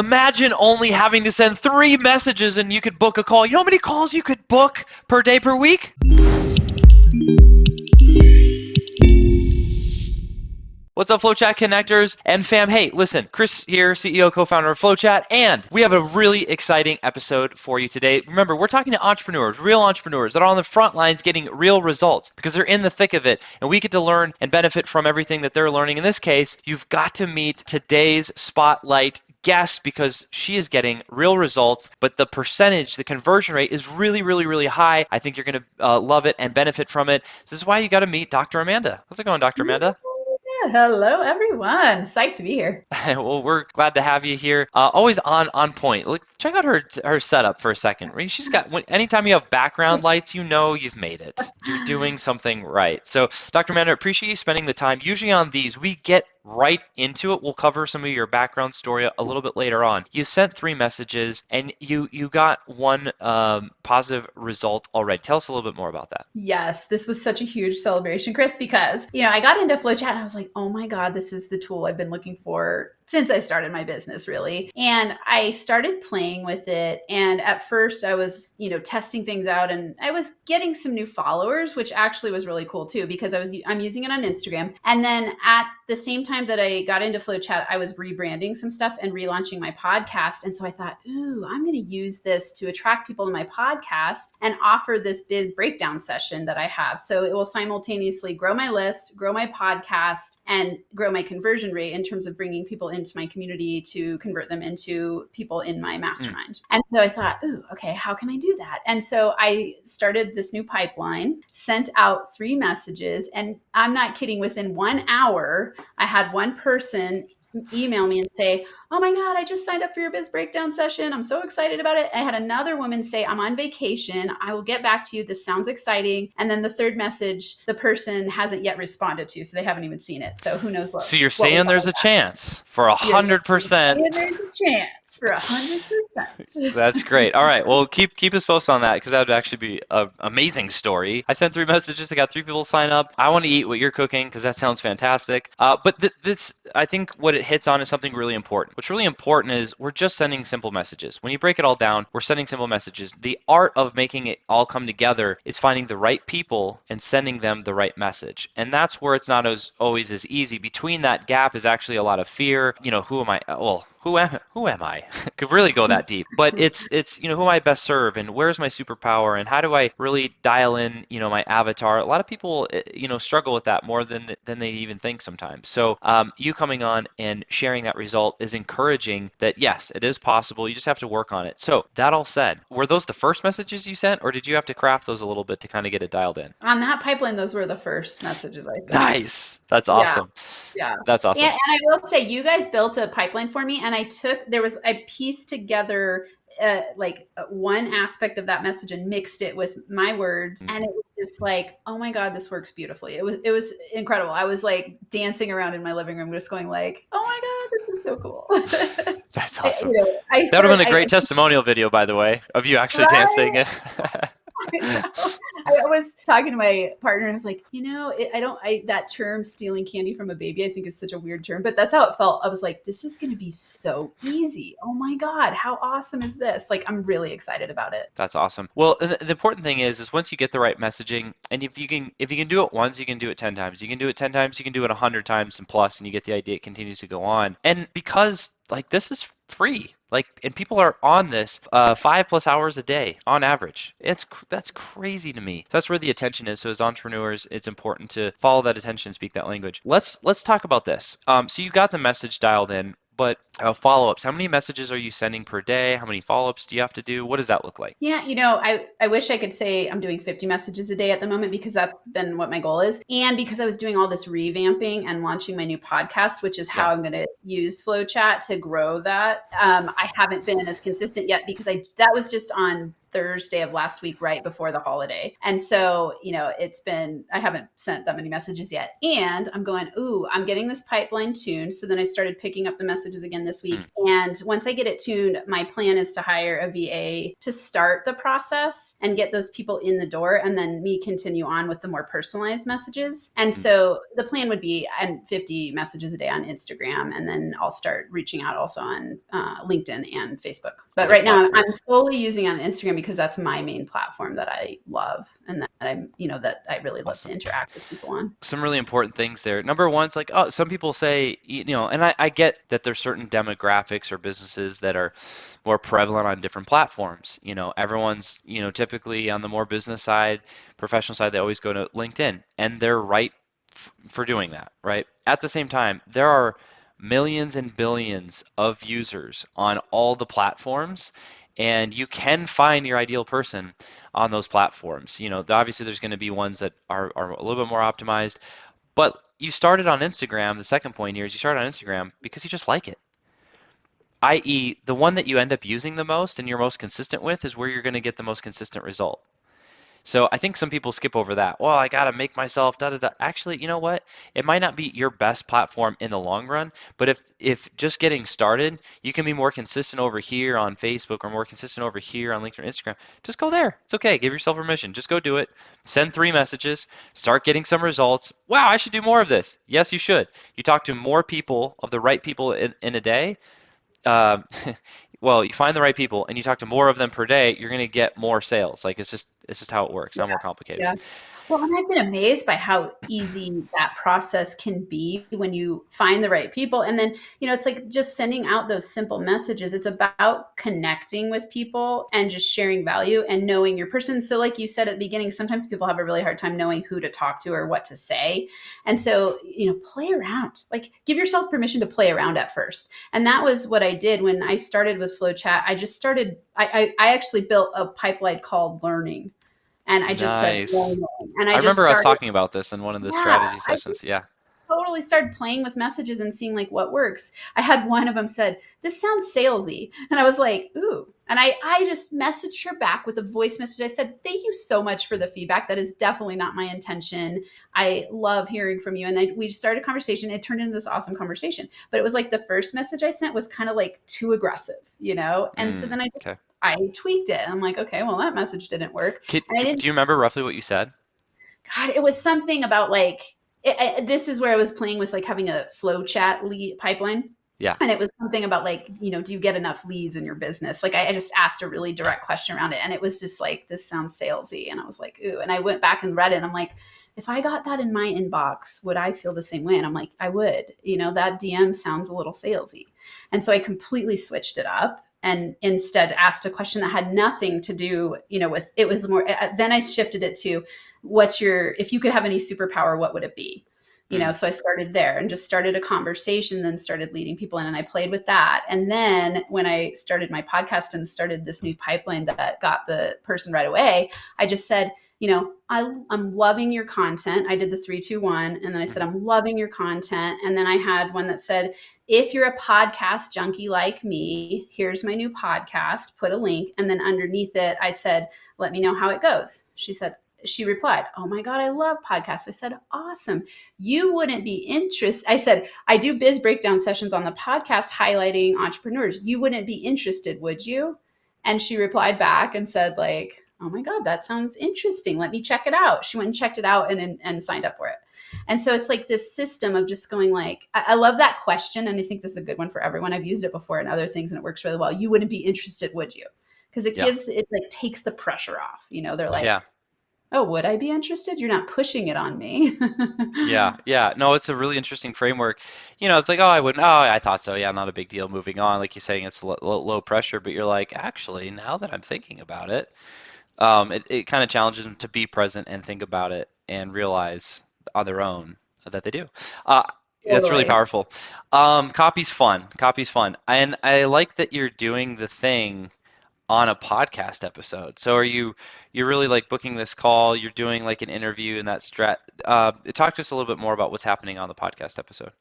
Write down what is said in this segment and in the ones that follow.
Imagine only having to send 3 messages and you could book a call. You know how many calls you could book per day, per week? What's up, FlowChat connectors and fam? Hey, listen, Chris here, CEO, co-founder of FlowChat, and we have a really exciting episode for you today. Remember, we're talking to entrepreneurs, real entrepreneurs that are on the front lines getting real results because they're in the thick of it, and we get to learn and benefit from everything that they're learning. In this case, you've got to meet today's spotlight guest because she is getting real results, but the percentage, the conversion rate is really, really, really high. I think you're going to love it and benefit from it. This is why you got to meet Dr. Amanda. How's it going, Dr. Amanda? Hello, everyone. Psyched to be here. Well, we're glad to have you here. Always on point. Look, check out her setup for a second. She's got, anytime you have background lights, you know you've made it. You're doing something right. So, Dr. Amanda, appreciate you spending the time. Usually on these, we get right into it. We'll cover some of your background story a little bit later on. You sent 3 messages and you got 1 positive result already. Tell us a little bit more about that. Yes, this was such a huge celebration, Chris, because, I got into FlowChat and I was like, oh my God, this is the tool I've been looking for since I started my business, really. And I started playing with it. And at first I was, testing things out and I was getting some new followers, which actually was really cool too, because I'm using it on Instagram. And then at the same time that I got into FlowChat, I was rebranding some stuff and relaunching my podcast. And so I thought, I'm going to use this to attract people to my podcast and offer this biz breakdown session that I have. So it will simultaneously grow my list, grow my podcast, and grow my conversion rate in terms of bringing people into my community to convert them into people in my mastermind. And so I thought, okay, how can I do that? And so I started this new pipeline, sent out 3 messages, and I'm not kidding, within 1 hour, I had one person email me and say, oh my God, I just signed up for your biz breakdown session. I'm so excited about it. I had another woman say, I'm on vacation. I will get back to you. This sounds exciting. And then the third message, the person hasn't yet responded to, so they haven't even seen it. So who knows what. So you're saying there's a chance for 100%. There's a chance for 100%. That's great. All right. Well, keep us posted on that because that would actually be an amazing story. I sent 3 messages. I got 3 people to sign up. I want to eat what you're cooking because that sounds fantastic. But this, I think what it hits on is something really important. What's really important is we're just sending simple messages. When you break it all down, we're sending simple messages. The art of making it all come together is finding the right people and sending them the right message. And that's where it's not always as easy. Between that gap is actually a lot of fear. Who am I? Well, who am I? Could really go that deep. But it's who am I best serve and where's my superpower and how do I really dial in my avatar? A lot of people struggle with that more than they even think sometimes. So you coming on and sharing that result is encouraging that yes, it is possible. You just have to work on it. So that all said, were those the first messages you sent or did you have to craft those a little bit to kind of get it dialed in? On that pipeline, those were the first messages I sent. Nice. That's awesome. Yeah. That's awesome. And I will say, you guys built a pipeline for me, and I pieced together one aspect of that message and mixed it with my words, and it was just like, oh my God, this works beautifully. It was incredible. I was like dancing around in my living room, just going like, oh my God, this is so cool. That's awesome. That would have been a great testimonial video, by the way, of you actually dancing. I was talking to my partner and I was like, that term stealing candy from a baby, I think is such a weird term, but that's how it felt. I was like, this is going to be so easy. Oh my God, how awesome is this? Like, I'm really excited about it. That's awesome. Well, the important thing is once you get the right messaging, and if you can do it once, you can do it 10 times. You can do it 10 times, you can do it 100 times and plus, and you get the idea, it continues to go on. And because this is free, and people are on this 5+ hours a day on average. That's crazy to me. That's where the attention is. So as entrepreneurs, it's important to follow that attention and speak that language. Let's talk about this. So you got the message dialed in, but follow-ups, how many messages are you sending per day? How many follow-ups do you have to do? What does that look like? Yeah, I wish I could say I'm doing 50 messages a day at the moment because that's been what my goal is. And because I was doing all this revamping and launching my new podcast, which is how I'm going to use FlowChat to grow that. I haven't been as consistent yet because that was just on Thursday of last week, right before the holiday. And so, I haven't sent that many messages yet. And I'm going, ooh, I'm getting this pipeline tuned. So then I started picking up the messages again this week. And once I get it tuned, my plan is to hire a VA to start the process and get those people in the door, and then me continue on with the more personalized messages. And so the plan would be 50 messages a day on Instagram, and then I'll start reaching out also on LinkedIn and Facebook. But right now I'm solely using on Instagram because that's my main platform that I love and that that I really love to interact with people on. Some really important things there. Number one, it's like, some people say, and I get that there's certain demographics or businesses that are more prevalent on different platforms. Everyone's, typically on the more business side, professional side, they always go to LinkedIn, and they're right for doing that, right? At the same time, there are millions and billions of users on all the platforms, and you can find your ideal person on those platforms. Obviously there's going to be ones that are a little bit more optimized, but you started on Instagram. The second point here is you started on Instagram because you just like it, i.e. the one that you end up using the most and you're most consistent with is where you're going to get the most consistent result. So I think some people skip over that. Well, I got to make myself da-da-da. Actually, you know what? It might not be your best platform in the long run, but if just getting started, you can be more consistent over here on Facebook or more consistent over here on LinkedIn or Instagram, just go there. It's okay. Give yourself permission. Just go do it. Send 3 messages. Start getting some results. Wow, I should do more of this. Yes, you should. You talk to more people, of the right people in a day. Well, you find the right people and you talk to more of them per day, you're going to get more sales. Like it's just how it works. Not more complicated. Yeah. Well, and I've been amazed by how easy that process can be when you find the right people. And then, it's like just sending out those simple messages. It's about connecting with people and just sharing value and knowing your person. So like you said at the beginning, sometimes people have a really hard time knowing who to talk to or what to say. And so, play around, like give yourself permission to play around at first. And that was what I did when I started with FlowChat. I actually built a pipeline called Learning. And I just said, and I remember us talking about this in one of the strategy sessions. Yeah. Totally started playing with messages and seeing like what works. I had one of them said, "This sounds salesy." And I was like, ooh. And I just messaged her back with a voice message. I said, "Thank you so much for the feedback. That is definitely not my intention. I love hearing from you." And we started a conversation. It turned into this awesome conversation. But it was like the first message I sent was kind of like too aggressive, And so then I tweaked it. I'm like, okay, well, that message didn't work. Do you remember roughly what you said? God, it was something about like, this is where I was playing with like having a FlowChat lead pipeline. Yeah. And it was something about like, do you get enough leads in your business? Like I just asked a really direct question around it. And it was just like, this sounds salesy. And I was like, ooh. And I went back and read it. And I'm like, if I got that in my inbox, would I feel the same way? And I'm like, I would. That DM sounds a little salesy. And so I completely switched it up and instead asked a question that had nothing to do, with, it was more, then I shifted it to if you could have any superpower, what would it be? So I started there and just started a conversation, then started leading people in, and I played with that. And then when I started my podcast and started this new pipeline that got the person right away, I just said, I'm loving your content. I did the 3, 2, 1. And then I said, I'm loving your content. And then I had one that said, if you're a podcast junkie like me, here's my new podcast, put a link. And then underneath it, I said, let me know how it goes. She replied, oh my God, I love podcasts. I said, awesome. You wouldn't be interested. I said, I do biz breakdown sessions on the podcast highlighting entrepreneurs. You wouldn't be interested, would you? And she replied back and said like, oh my God, that sounds interesting. Let me check it out. She went and checked it out and signed up for it. And so it's like this system of just going like, I love that question. And I think this is a good one for everyone. I've used it before in other things and it works really well. You wouldn't be interested, would you? Because it like takes the pressure off. They're like, oh, would I be interested? You're not pushing it on me. Yeah. No, it's a really interesting framework. It's like, oh, I wouldn't. Oh, I thought so. Yeah, not a big deal. Moving on. Like you're saying, it's low pressure, but you're like, actually, now that I'm thinking about it, it kind of challenges them to be present and think about it and realize on their own that they do. That's really powerful. Copy's fun. And I like that you're doing the thing on a podcast episode. So you're really like booking this call, you're doing like an interview and that talk to us a little bit more about what's happening on the podcast episode.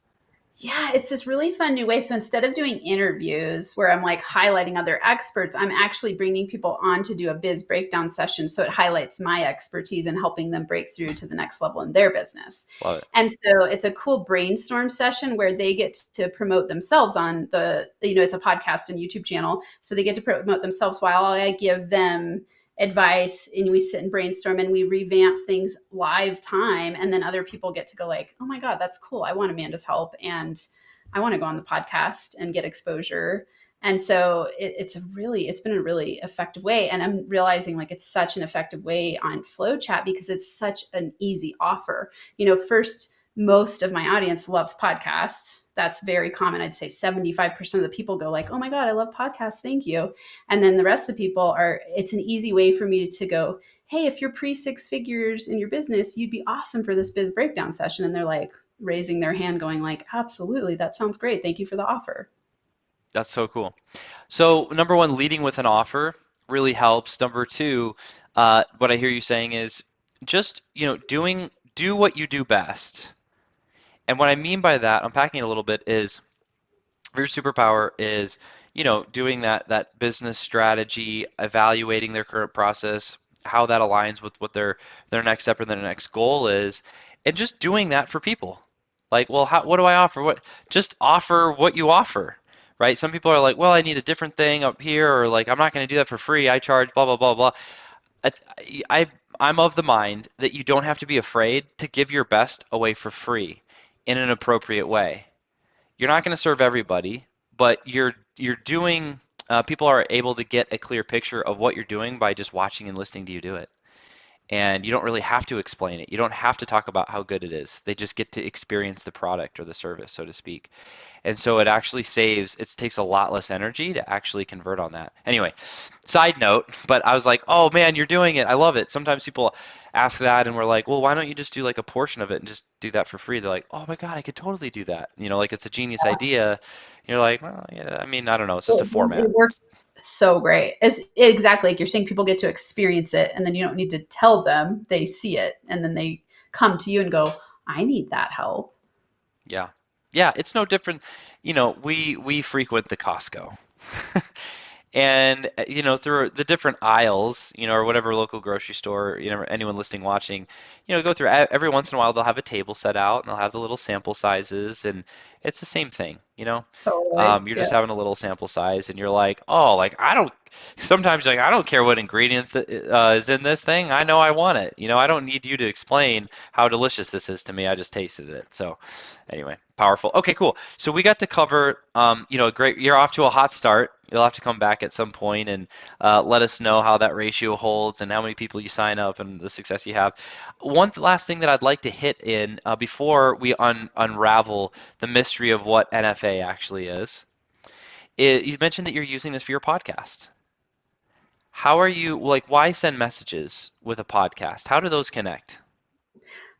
Yeah, it's this really fun new way. So instead of doing interviews where I'm like highlighting other experts, I'm actually bringing people on to do a biz breakdown session. So it highlights my expertise in helping them break through to the next level in their business. Love it. And so it's a cool brainstorm session where they get to promote themselves on it's a podcast and YouTube channel. So they get to promote themselves while I give them advice, and we sit and brainstorm and we revamp things live time, and then other people get to go like, oh my god, that's cool, I want Amanda's help and I want to go on the podcast and get exposure. And so it's been a really effective way, and I'm realizing like it's such an effective way on FlowChat because it's such an easy offer. First, most of my audience loves podcasts. That's very common. I'd say 75% of the people go like, oh my God, I love podcasts. Thank you. And then the rest of the people it's an easy way for me to go, hey, if you're pre 6 figures in your business, you'd be awesome for this biz breakdown session. And they're like raising their hand going like, absolutely. That sounds great. Thank you for the offer. That's so cool. So number one, leading with an offer really helps. Number two, what I hear you saying is just, do what you do best. And what I mean by that, unpacking it a little bit, is your superpower is, doing that business strategy, evaluating their current process, how that aligns with what their next step or their next goal is, and just doing that for people. Like, well, what do I offer? Just offer what you offer, right? Some people are like, well, I need a different thing up here, or like, I'm not going to do that for free. I charge blah, blah, blah, blah. I'm of the mind that you don't have to be afraid to give your best away for free in an appropriate way. You're not going to serve everybody, but you're doing. People are able to get a clear picture of what you're doing by just watching and listening to you do it. And you don't really have to explain it. You don't have to talk about how good it is. They just get to experience the product or the service, so to speak. And so it actually takes a lot less energy to actually convert on that. Anyway, side note, but I was like, oh man, you're doing it. I love it. Sometimes people ask that and we're like, well, why don't you just do like a portion of it and just do that for free? They're like, oh my God, I could totally do that. Like it's a genius idea. And you're like, well, yeah, I mean, I don't know. It's just a format. It works so great. It's exactly like you're saying, people get to experience it and then you don't need to tell them, they see it and then they come to you and go, I need that help. Yeah. Yeah, it's no different. We frequent the Costco. And through the different aisles, or whatever local grocery store, anyone listening, watching, go through every once in a while they'll have a table set out and they'll have the little sample sizes, and it's the same thing, Totally. You're just having a little sample size and you're like, oh, like sometimes you're like, I don't care what ingredients that is in this thing. I know I want it. I don't need you to explain how delicious this is to me. I just tasted it. So anyway, powerful. Okay, cool. So we got to cover, you're off to a hot start. You'll have to come back at some point and let us know how that ratio holds and how many people you sign up and the success you have. One last thing that I'd like to hit in before we unravel the mystery of what NFA actually is, you mentioned that you're using this for your podcast. How are you, why send messages with a podcast? How do those connect?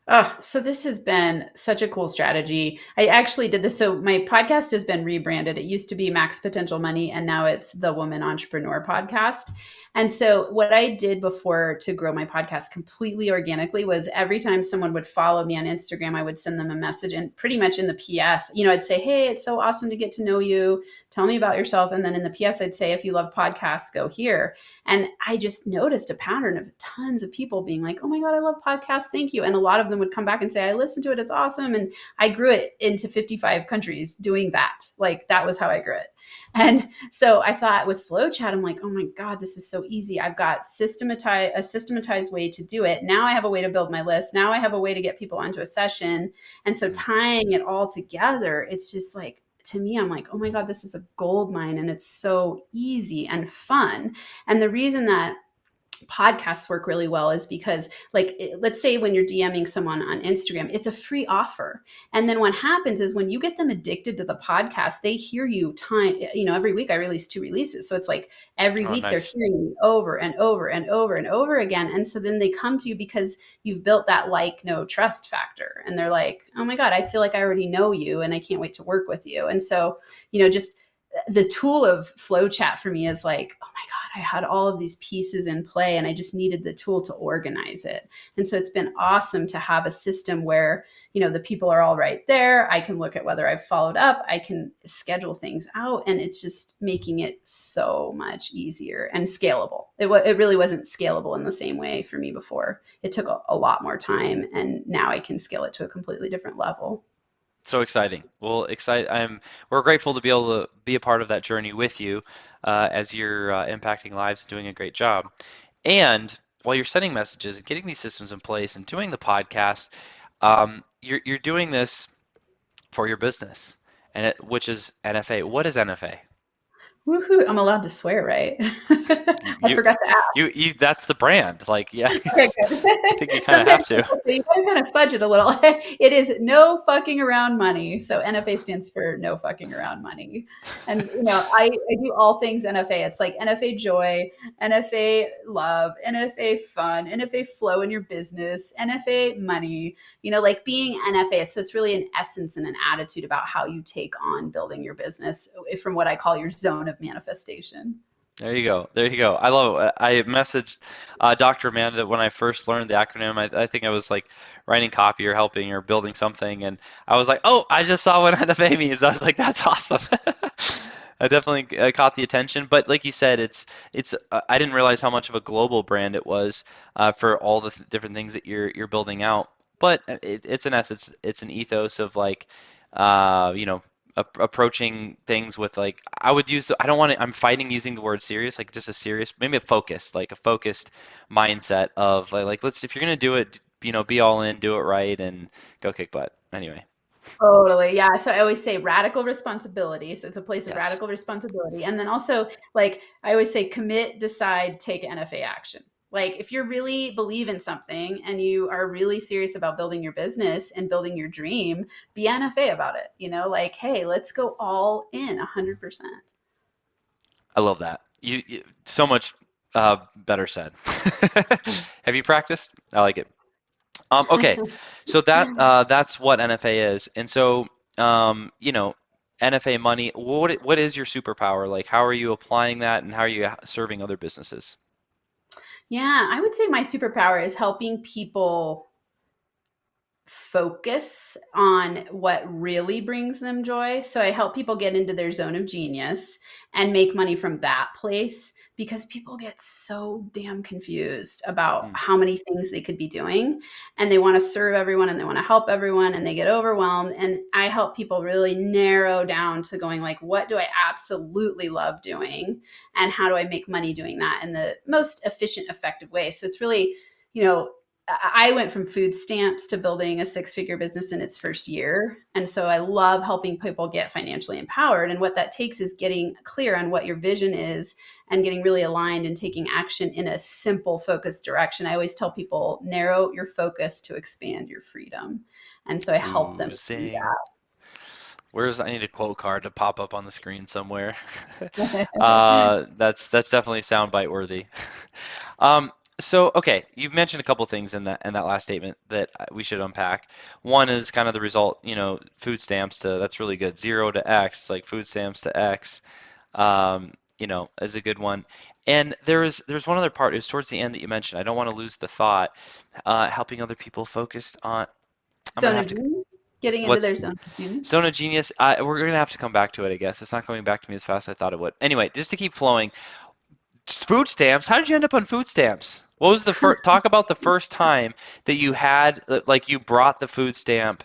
Oh, so this has been such a cool strategy. I actually did this. So my podcast has been rebranded. It used to be Max Potential Money, and now it's the Woman Entrepreneur Podcast. And so what I did before to grow my podcast completely organically was every time someone would follow me on Instagram, I would send them a message, and pretty much in the PS, I'd say, hey, it's so awesome to get to know you. Tell me about yourself. And then in the PS, I'd say, if you love podcasts, go here. And I just noticed a pattern of tons of people being like, oh my God, I love podcasts. Thank you. And a lot of them would come back and say, I listened to it. It's awesome. And I grew it into 55 countries doing that. Like that was how I grew it. And so I thought with FlowChat, I'm like, oh my God, this is so easy. I've got a systematized way to do it. Now I have a way to build my list. Now I have a way to get people onto a session. And so tying it all together, it's just like, to me, I'm like, oh my God, this is a gold mine, and it's so easy and fun. And the reason that podcasts work really well is because, let's say when you're DMing someone on Instagram, it's a free offer. And then what happens is when you get them addicted to the podcast, they hear you every week I release 2 releases. So it's like every week nice. They're hearing you over and over and over and over again. And so then they come to you because you've built that know, trust factor. And they're like, oh my God, I feel like I already know you and I can't wait to work with you. And so, just the tool of FlowChat for me is like, oh my God, I had all of these pieces in play and I just needed the tool to organize it. And so it's been awesome to have a system where, the people are all right there. I can look at whether I've followed up. I can schedule things out, and it's just making it so much easier and scalable. It really wasn't scalable in the same way for me before. It took a lot more time, and now I can scale it to a completely different level. So exciting. Well, we're grateful to be able to be a part of that journey with you as you're impacting lives and doing a great job. And while you're sending messages and getting these systems in place and doing the podcast, you're doing this for your business, which is NFA. What is NFA? Woohoo! I'm allowed to swear, right? I You, forgot to ask. that's the brand. Like, yeah, Okay, good. I think you kind of have Sometimes to. people say you gotta kind of fudge it a little. It is no fucking around money. So NFA stands for no fucking around money. And I do all things NFA. It's like NFA joy, NFA love, NFA fun, NFA flow in your business, NFA money. Like being NFA. So it's really an essence and an attitude about how you take on building your business from what I call your zone of manifestation. There you go. There you go. I love it. I messaged Dr. Amanda when I first learned the acronym. I think I was like writing copy or helping or building something, and I was like, "Oh, I just saw what NFA means." I was like, "That's awesome." I definitely caught the attention. But like you said, it's I didn't realize how much of a global brand it was for all the different things that you're building out. But it's an essence. It's an ethos of like, approaching things with like I don't want to, I'm fighting using the word serious, like just a serious, maybe a focused, like a focused mindset of like let's, if you're gonna do it, be all in, do it right, and go kick butt. Anyway. Totally. Yeah. So I always say radical responsibility. So it's a place of Yes. radical responsibility. And then also, like, I always say commit, decide, take NFA action. Like, if you really believe in something and you are really serious about building your business and building your dream, be NFA about it. Like, hey, let's go all in 100%. I love that. You so much better said. Have you practiced? I like it. Okay, so that's what NFA is, and so NFA money. What is your superpower? Like, how are you applying that, and how are you serving other businesses? Yeah. I would say my superpower is helping people focus on what really brings them joy. So I help people get into their zone of genius and make money from that place, because people get so damn confused about Mm, how many things they could be doing, and they want to serve everyone and they want to help everyone and they get overwhelmed. And I help people really narrow down to going like, what do I absolutely love doing and how do I make money doing that in the most efficient, effective way? So it's really, you know, I went from food stamps to building a six-figure business in its first year. And so I love helping people get financially empowered. And what that takes is getting clear on what your vision is and getting really aligned and taking action in a simple, focused direction. I always tell people, narrow your focus to expand your freedom. And so I help ooh, them do zing. I need a quote card to pop up on the screen somewhere. that. That's definitely soundbite worthy. Um, so okay, you've mentioned a couple things in that last statement that we should unpack. One is kind of the result, food stamps to, that's really good. 0 to X, like food stamps to X, is a good one. And there's one other part. It was towards the end that you mentioned. I don't want to lose the thought. Helping other people focused on. I'm gonna Zone have of to. genius, getting into What's their zone of genius. Zona Genius? We're gonna have to come back to it, I guess. It's not coming back to me as fast as I thought it would. Anyway, just to keep flowing, food stamps. How did you end up on food stamps? What was the first? Talk about the first time that you had, like, you brought the food stamp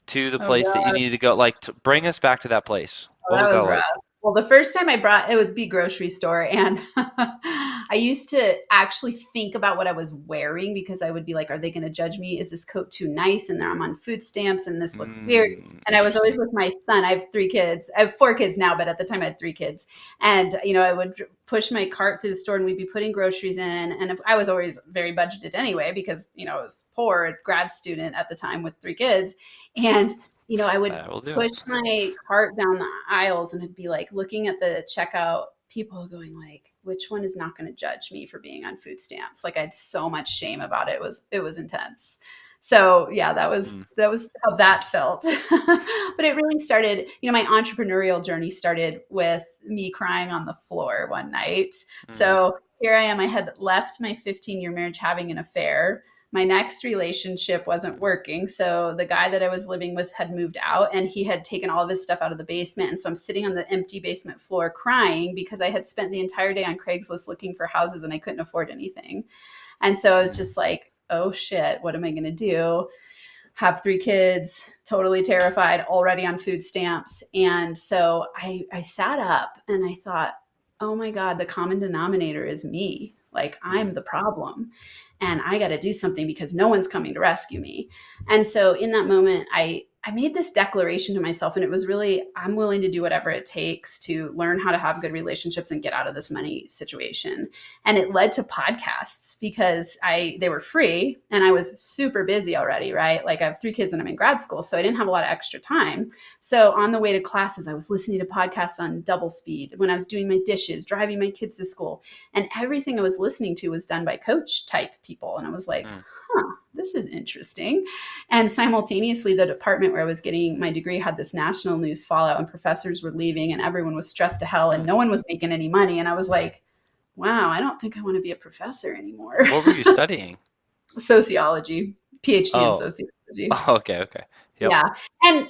to the Oh place that you God. needed to go. Like, bring us back to that place. Oh, What was that that was rough. like? Well, the first time I brought it would be grocery store, and I used to actually think about what I was wearing, because I would be like, "Are they going to judge me? Is this coat too nice?" And then I'm on food stamps, and this looks weird. And I was always Interesting. with my son. I have 3 kids. I have 4 kids now, but at the time I had 3 kids. And I would push my cart through the store, and we'd be putting groceries in. And I was always very budgeted anyway, because I was poor, a grad student at the time with 3 kids, and I would That will do. push my cart down the aisles, and it'd be like looking at the checkout people going like, which one is not going to judge me for being on food stamps? Like, I had so much shame about it. It was intense. So yeah, that was Mm, that was how that felt. But it really started, my entrepreneurial journey started with me crying on the floor one night. mm, So here I am. I had left my 15-year marriage having an affair. My next relationship wasn't working. So the guy that I was living with had moved out and he had taken all of his stuff out of the basement. And so I'm sitting on the empty basement floor crying because I had spent the entire day on Craigslist looking for houses and I couldn't afford anything. And so I was just like, oh shit, what am I going to do? Have 3 kids, totally terrified, already on food stamps. And so I sat up and I thought, oh my God, the common denominator is me. Like mm, I'm the problem and I got to do something because no one's coming to rescue me. And so in that moment, I made this declaration to myself, and it was really, I'm willing to do whatever it takes to learn how to have good relationships and get out of this money situation. And it led to podcasts because they were free and I was super busy already, right? Like I have 3 kids and I'm in grad school, so I didn't have a lot of extra time. So on the way to classes, I was listening to podcasts on double speed when I was doing my dishes, driving my kids to school, and everything I was listening to was done by coach type people. And I was like, mm, this is interesting. And simultaneously, the department where I was getting my degree had this national news fallout, and professors were leaving, and everyone was stressed to hell, and mm. no one was making any money. And I was like, wow, I don't think I want to be a professor anymore. What were you studying? Sociology, PhD in Oh, sociology. okay, okay. Yep. Yeah. And,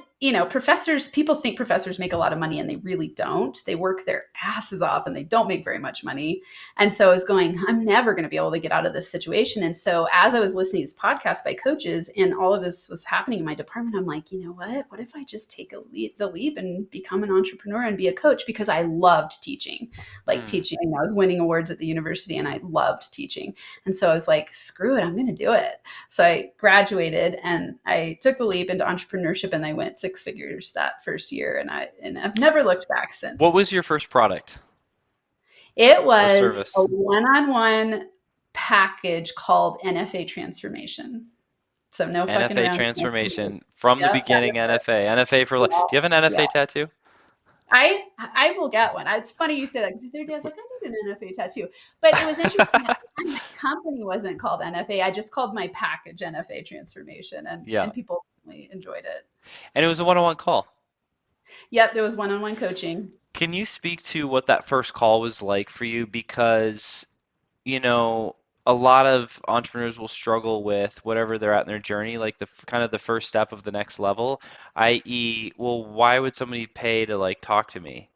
professors, people think professors make a lot of money and they really don't. They work their asses off and they don't make very much money. And so I was going, I'm never going to be able to get out of this situation. And so as I was listening to these podcasts by coaches and all of this was happening in my department, I'm like, you know what? What if I just take the leap and become an entrepreneur and be a coach? Because I loved teaching, like Mm. teaching. I was winning awards at the university and I loved teaching. And so I was like, screw it, I'm going to do it. So I graduated and I took the leap into entrepreneurship and I went 6 figures that first year and I've never looked back What since. was your first product It or was a service? one-on-one package called NFA transformation. So no fucking NFA around. transformation from the Yep. beginning. NFA. NFA for life. Do you have an Yeah. NFA tattoo? I will get one. It's funny you say that because the other day I was like, I need an NFA tattoo. But it was interesting at the time my company wasn't called NFA. I just called my package NFA transformation Yeah. and people really enjoyed it. And it was a one-on-one call. Yep, there was one-on-one coaching. Can you speak to what that first call was like for you? Because, you know, a lot of entrepreneurs will struggle with whatever they're at in their journey, like kind of the first step of the next level, i.e., well, why would somebody pay to like talk to me?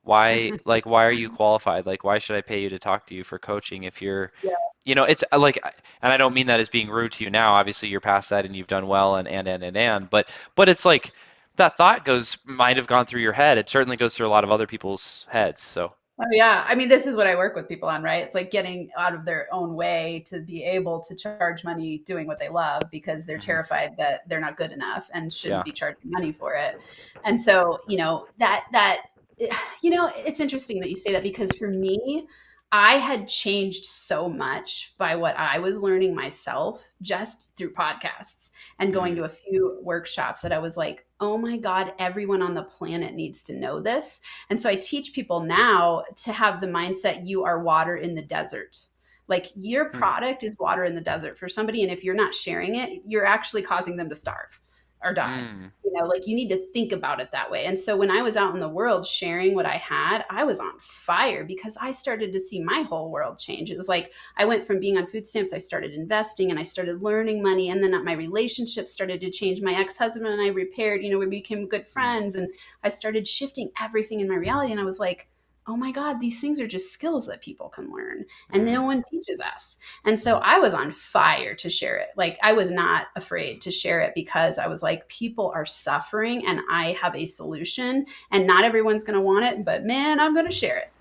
Why are you qualified? Like, why should I pay you to talk to you for coaching if you're, Yeah. it's like, and I don't mean that as being rude to you now. Obviously, you're past that and you've done well but it's like that thought might have gone through your head. It certainly goes through a lot of other people's heads. So, Oh yeah. I mean, this is what I work with people on, right? It's like getting out of their own way to be able to charge money doing what they love because they're mhm, terrified that they're not good enough and shouldn't yeah. be charging money for it. And so, it's interesting that you say that because for me, I had changed so much by what I was learning myself just through podcasts and going Mm, to a few workshops that I was like, oh my God, everyone on the planet needs to know this. And so I teach people now to have the mindset you are water in the desert. Like your mm, product is water in the desert for somebody. And if you're not sharing it, you're actually causing them to starve or die. mm, Like you need to think about it that way. And so when I was out in the world sharing what I had, I was on fire because I started to see my whole world change. It was like I went from being on food stamps, I started investing and I started learning money. And then my relationship started to change. My ex-husband and I repaired, we became good mm, friends and I started shifting everything in my reality. And I was like, oh my God, these things are just skills that people can learn and mm, no one teaches us. And so I was on fire to share it. Like I was not afraid to share it because I was like, people are suffering and I have a solution and not everyone's going to want it, but man, I'm going to share it.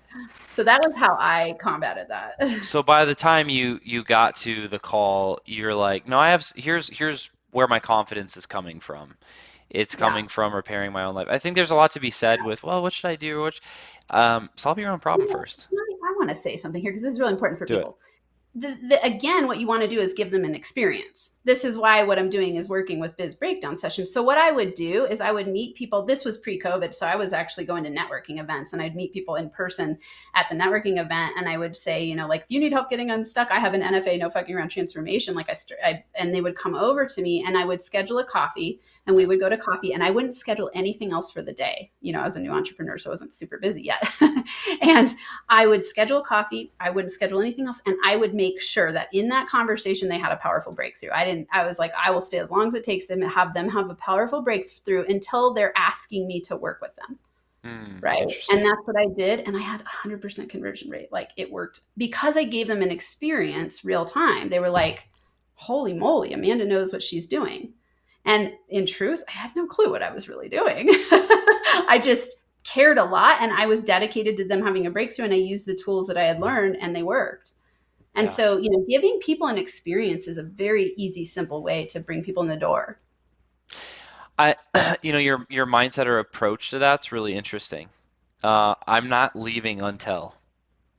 So that was how I combated that. So by the time you got to the call, you're like, no, here's where my confidence is coming from. It's Yeah. coming from repairing my own life. I think there's a lot to be said with, well, what should I do? Solve your own problem first. I want to say something here because this is really important for Do it. people. again, what you want to do is give them an experience. This is why what I'm doing is working with biz breakdown sessions. So what I would do is I would meet people. This was pre-COVID, so I was actually going to networking events, and I'd meet people in person at the networking event, and I would say, like, if you need help getting unstuck, I have an NFA, no fucking around transformation. Like and they would come over to me, and I would schedule a coffee, and we would go to coffee, and I wouldn't schedule anything else for the day. I was a new entrepreneur, so I wasn't super busy yet. And I would schedule coffee. I wouldn't schedule anything else. And I would make sure that in that conversation, they had a powerful breakthrough. I was like, I will stay as long as it takes them to have a powerful breakthrough until they're asking me to work with them. Right. And that's what I did. And I had 100% conversion rate. Like, it worked because I gave them an experience real time. They were like, holy moly, Amanda knows what she's doing. And in truth, I had no clue what I was really doing. I just cared a lot, and I was dedicated to them having a breakthrough, and I used the tools that I had learned, and they worked. And so, giving people an experience is a very easy, simple way to bring people in the door. Your mindset or approach to that's really interesting. I'm not leaving until.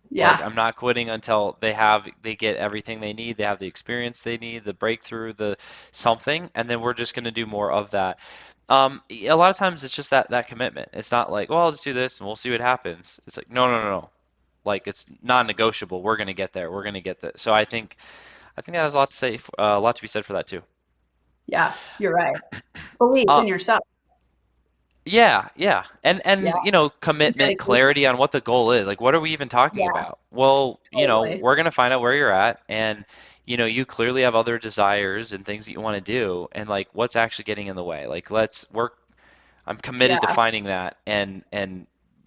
Yeah. Like, I'm not quitting until they get everything they need, they have the experience they need, the breakthrough, the something, and then we're just going to do more of that. A lot of times it's just that commitment. It's not like, well, I'll just do this and we'll see what happens. It's like, no. Like, it's non-negotiable. We're going to get there. We're going to get there. So I think that has a lot to say, a lot to be said for that too. Yeah, you're right. Believe in yourself. Yeah. And commitment, clarity on what the goal is. Like, what are we even talking about? Well, totally. We're going to find out where you're at, and you clearly have other desires and things that you want to do, and like, what's actually getting in the way? Like, let's work. I'm committed to finding that and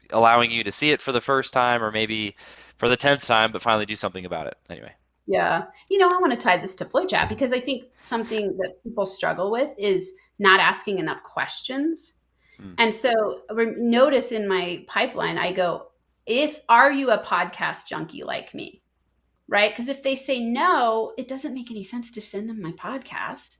allowing you to see it for the first time, or maybe for the 10th time, but finally do something about it. Anyway. Yeah. I want to tie this to FlowChat, because I think something that people struggle with is not asking enough questions. And so notice in my pipeline, I go, are you a podcast junkie like me? Right? Because if they say no, it doesn't make any sense to send them my podcast.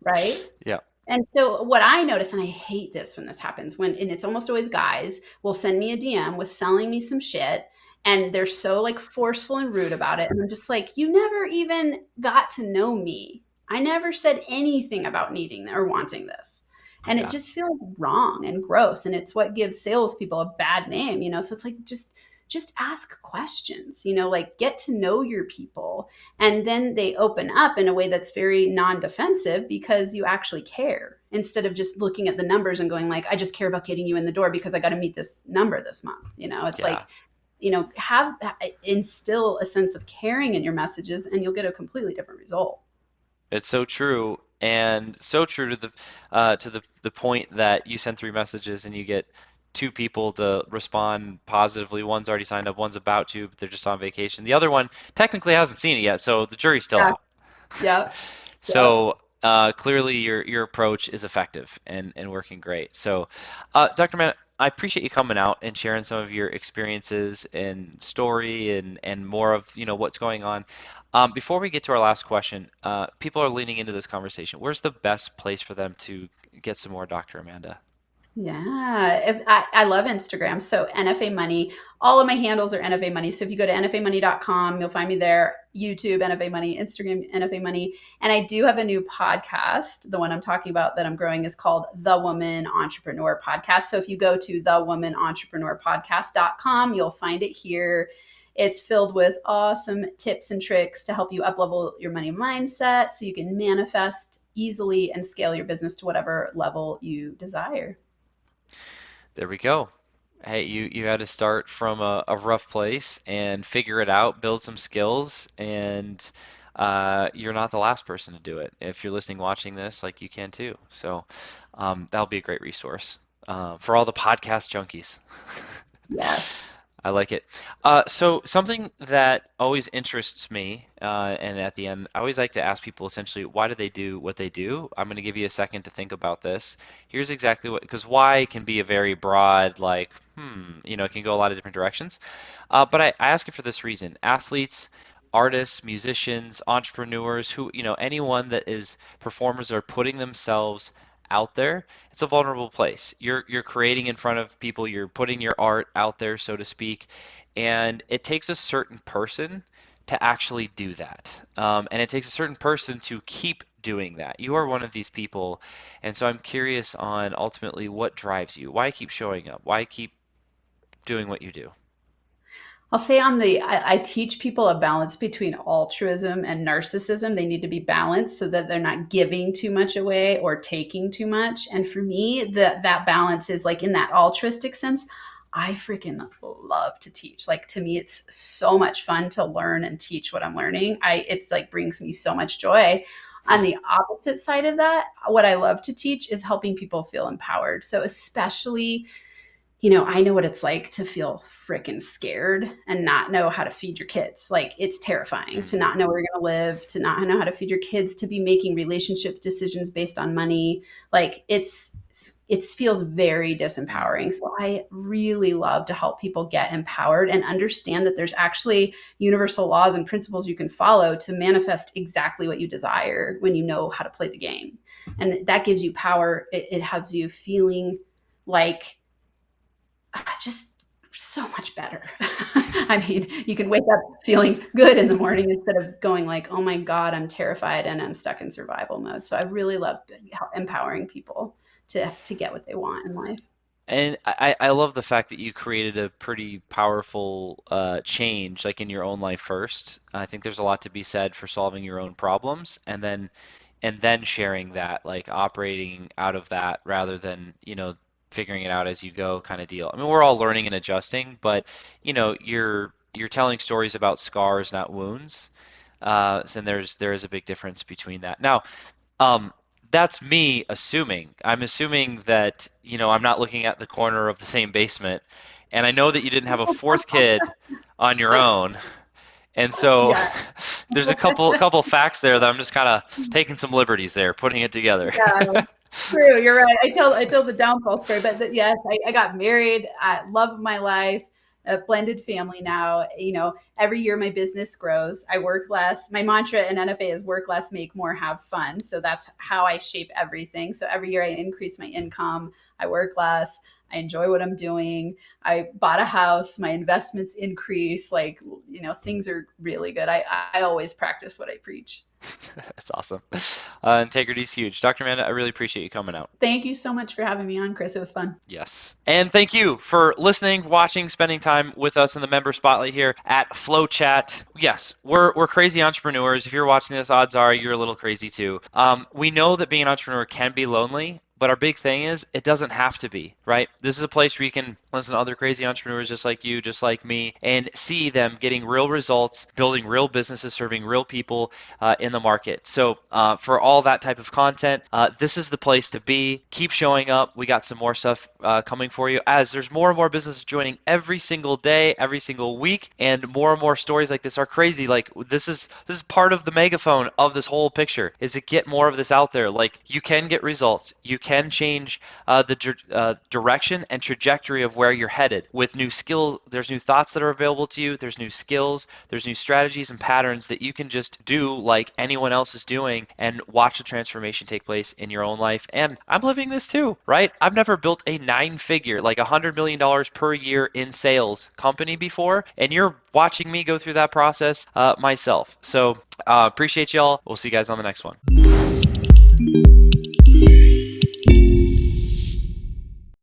Right? Yeah. And so what I notice, and I hate this when this happens, and it's almost always guys will send me a DM with selling me some shit, and they're so like forceful and rude about it. And I'm just like, you never even got to know me. I never said anything about needing or wanting this. And it just feels wrong and gross. And it's what gives salespeople a bad name, So it's like, just ask questions, like, get to know your people. And then they open up in a way that's very non-defensive, because you actually care, instead of just looking at the numbers and going like, I just care about getting you in the door because I got to meet this number this month. It's like, instill a sense of caring in your messages, and you'll get a completely different result. It's so true, and so true to the point that you send 3 messages and you get 2 people to respond positively. One's already signed up, one's about to, but they're just on vacation. The other one technically hasn't seen it yet, so the jury's still out. Yeah. So clearly your approach is effective and working great. So Dr. Mann, I appreciate you coming out and sharing some of your experiences and story and more of what's going on. Before we get to our last question, people are leaning into this conversation. Where's the best place for them to get some more Dr. Amanda? Yeah, I love Instagram. So NFA Money, all of my handles are NFA Money. So if you go to nfamoney.com, you'll find me there. YouTube, NFA Money, Instagram, NFA Money. And I do have a new podcast. The one I'm talking about that I'm growing is called The Woman Entrepreneur Podcast. So if you go to thewomanontrepreneurpodcast.com, you'll find it here. It's filled with awesome tips and tricks to help you up-level your money mindset so you can manifest easily and scale your business to whatever level you desire. There we go. Hey, you had to start from a rough place and figure it out, build some skills, and you're not the last person to do it. If you're listening, watching this, like, you can too. So that'll be a great resource for all the podcast junkies. Yes. I like it. So something that always interests me, and at the end, I always like to ask people essentially, why do they do what they do? I'm going to give you a second to think about this. Here's exactly what, because why can be a very broad, like, it can go a lot of different directions. But I ask it for this reason. Athletes, artists, musicians, entrepreneurs, anyone that is performers are putting themselves out there. It's a vulnerable place. You're creating in front of people, you're putting your art out there, so to speak, and it takes a certain person to actually do that. And it takes a certain person to keep doing that. You are one of these people. And so I'm curious on ultimately what drives you. Why keep showing up? Why keep doing what you do? I'll say I teach people a balance between altruism and narcissism. They need to be balanced so that they're not giving too much away or taking too much. And for me, that balance is like in that altruistic sense. I freaking love to teach. Like to me, it's so much fun to learn and teach what I'm learning. It's like brings me so much joy. On the opposite side of that, what I love to teach is helping people feel empowered. So especially, I know what it's like to feel freaking scared and not know how to feed your kids. Like it's terrifying to not know where you're going to live, to not know how to feed your kids, to be making relationship decisions based on money. Like it feels very disempowering. So I really love to help people get empowered and understand that there's actually universal laws and principles you can follow to manifest exactly what you desire when you know how to play the game. And that gives you power. It has you feeling like just so much better. I mean, you can wake up feeling good in the morning instead of going like, oh my God, I'm terrified and I'm stuck in survival mode. So I really love empowering people to get what they want in life. And I love the fact that you created a pretty powerful change, like in your own life first. I think there's a lot to be said for solving your own problems and then sharing that, like operating out of that rather than, figuring it out as you go kind of deal. I mean, we're all learning and adjusting, but you're telling stories about scars, not wounds. And there is a big difference between that. Now, that's me assuming. I'm assuming that, I'm not looking at the corner of the same basement, and I know that you didn't have a fourth kid on your own. And so Yeah. there's a couple facts there that I'm just kind of taking some liberties there, putting it together. Yeah. True, you're right. I told the downfall story, but yes, I got married. Love of my life, a blended family now. Every year my business grows. I work less. My mantra in NFA is work less, make more, have fun. So that's how I shape everything. So every year I increase my income. I work less. I enjoy what I'm doing. I bought a house. My investments increase. Like, things are really good. I always practice what I preach. That's awesome. Integrity is huge. Dr. Amanda, I really appreciate you coming out. Thank you so much for having me on, Chris. It was fun. Yes. And thank you for listening, watching, spending time with us in the member spotlight here at FlowChat. Yes, we're crazy entrepreneurs. If you're watching this, odds are you're a little crazy too. We know that being an entrepreneur can be lonely. But our big thing is it doesn't have to be, right? This is a place where you can listen to other crazy entrepreneurs just like you, just like me, and see them getting real results, building real businesses, serving real people in the market. So for all that type of content, this is the place to be. Keep showing up. We got some more stuff coming for you as there's more and more businesses joining every single day, every single week, and more stories like this are crazy. Like this is part of the megaphone of this whole picture is to get more of this out there. Like you can get results. You can change the direction and trajectory of where you're headed with new skills. There's new thoughts that are available to you. There's new skills. There's new strategies and patterns that you can just do like anyone else is doing and watch the transformation take place in your own life. And I'm living this too, right? I've never built a 9-figure, like $100 million per year in sales company before. And you're watching me go through that process myself. So appreciate y'all. We'll see you guys on the next one.